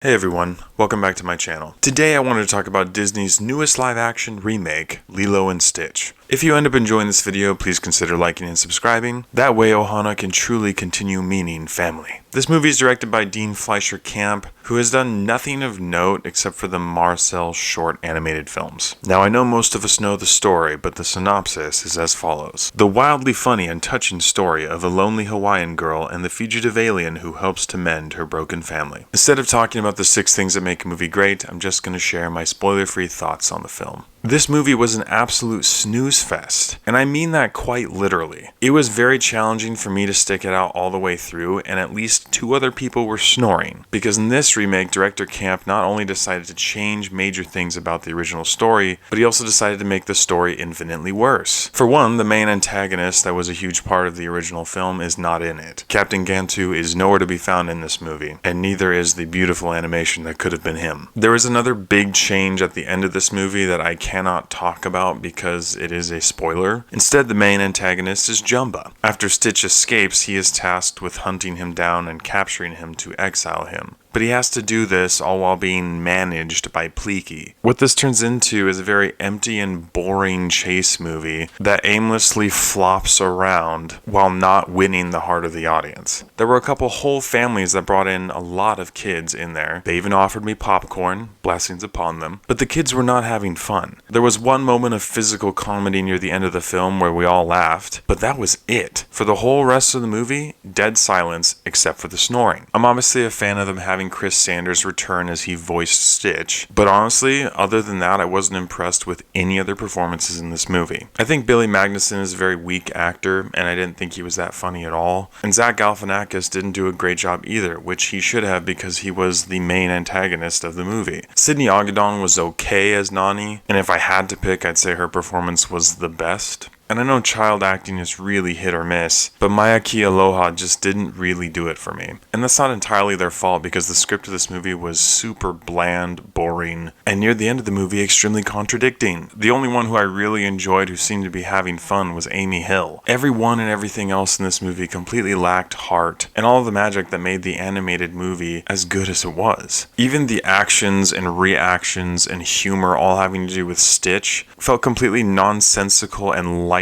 Hey everyone, welcome back to my channel. Today I wanted to talk about Disney's newest live-action remake, Lilo and Stitch. If you end up enjoying this video, please consider liking and subscribing. That way Ohana can truly continue meaning family. This movie is directed by Dean Fleischer Camp, who has done nothing of note except for the Marcel short animated films. Now I know most of us know the story, but the synopsis is as follows. The wildly funny and touching story of a lonely Hawaiian girl and the fugitive alien who helps to mend her broken family. Instead of talking about the 6 things that make a movie great, I'm just going to share my spoiler-free thoughts on the film. This movie was an absolute snooze fest, and I mean that quite literally. It was very challenging for me to stick it out all the way through, and at least 2 other people were snoring, because in this remake, director Camp not only decided to change major things about the original story, but he also decided to make the story infinitely worse. For one, the main antagonist that was a huge part of the original film is not in it. Captain Gantu is nowhere to be found in this movie, and neither is the beautiful animation that could have been him. There is another big change at the end of this movie that I cannot talk about because it is a spoiler. Instead, the main antagonist is Jumba. After Stitch escapes, he is tasked with hunting him down and capturing him to exile him. But he has to do this all while being managed by Pleaky. What this turns into is a very empty and boring chase movie that aimlessly flops around while not winning the heart of the audience. There were a couple whole families that brought in a lot of kids in there. They even offered me popcorn, blessings upon them, but the kids were not having fun. There was one moment of physical comedy near the end of the film where we all laughed, but that was it. For the whole rest of the movie, dead silence except for the snoring. I'm obviously a fan of them having Chris Sanders return as he voiced Stitch, but honestly, other than that, I wasn't impressed with any other performances in this movie. I think Billy Magnussen is a very weak actor, and I didn't think he was that funny at all. And Zach Galifianakis didn't do a great job either, which he should have because he was the main antagonist of the movie. Sydney Ogden was okay as Nani, and if I had to pick, I'd say her performance was the best. And I know child acting is really hit or miss, but Mayaki Aloha just didn't really do it for me. And that's not entirely their fault because the script of this movie was super bland, boring, and near the end of the movie extremely contradicting. The only one who I really enjoyed who seemed to be having fun was Amy Hill. Everyone and everything else in this movie completely lacked heart, and all of the magic that made the animated movie as good as it was. Even the actions and reactions and humor all having to do with Stitch felt completely nonsensical and lifeless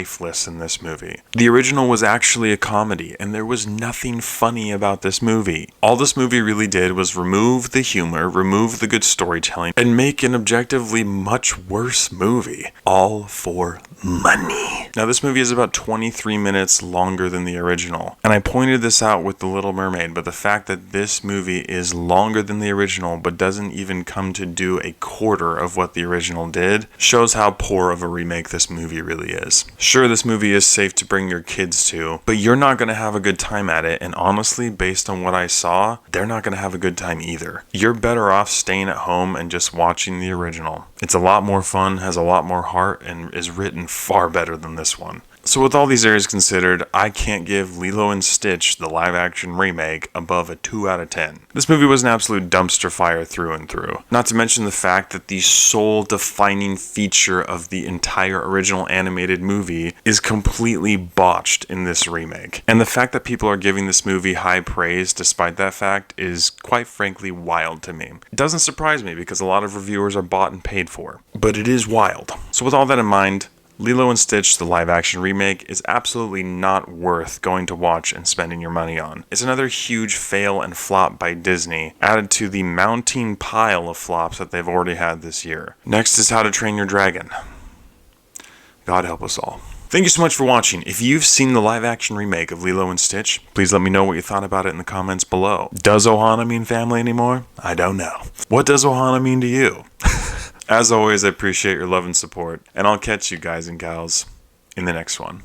in this movie. The original was actually a comedy, and there was nothing funny about this movie. All this movie really did was remove the humor, remove the good storytelling, and make an objectively much worse movie. All for money. Now this movie is about 23 minutes longer than the original, and I pointed this out with The Little Mermaid, but the fact that this movie is longer than the original but doesn't even come to do a quarter of what the original did shows how poor of a remake this movie really is. Sure, this movie is safe to bring your kids to, but you're not going to have a good time at it, and honestly, based on what I saw, they're not going to have a good time either. You're better off staying at home and just watching the original. It's a lot more fun, has a lot more heart, and is written far better than this one. So with all these areas considered, I can't give Lilo and Stitch, the live-action remake, above a 2 out of 10. This movie was an absolute dumpster fire through and through. Not to mention the fact that the sole defining feature of the entire original animated movie is completely botched in this remake. And the fact that people are giving this movie high praise despite that fact is quite frankly wild to me. It doesn't surprise me because a lot of reviewers are bought and paid for, but it is wild. So with all that in mind, Lilo and Stitch, the live-action remake, is absolutely not worth going to watch and spending your money on. It's another huge fail and flop by Disney, added to the mounting pile of flops that they've already had this year. Next is How to Train Your Dragon. God help us all. Thank you so much for watching. If you've seen the live-action remake of Lilo and Stitch, please let me know what you thought about it in the comments below. Does Ohana mean family anymore? I don't know. What does Ohana mean to you? As always, I appreciate your love and support, and I'll catch you guys and gals in the next one.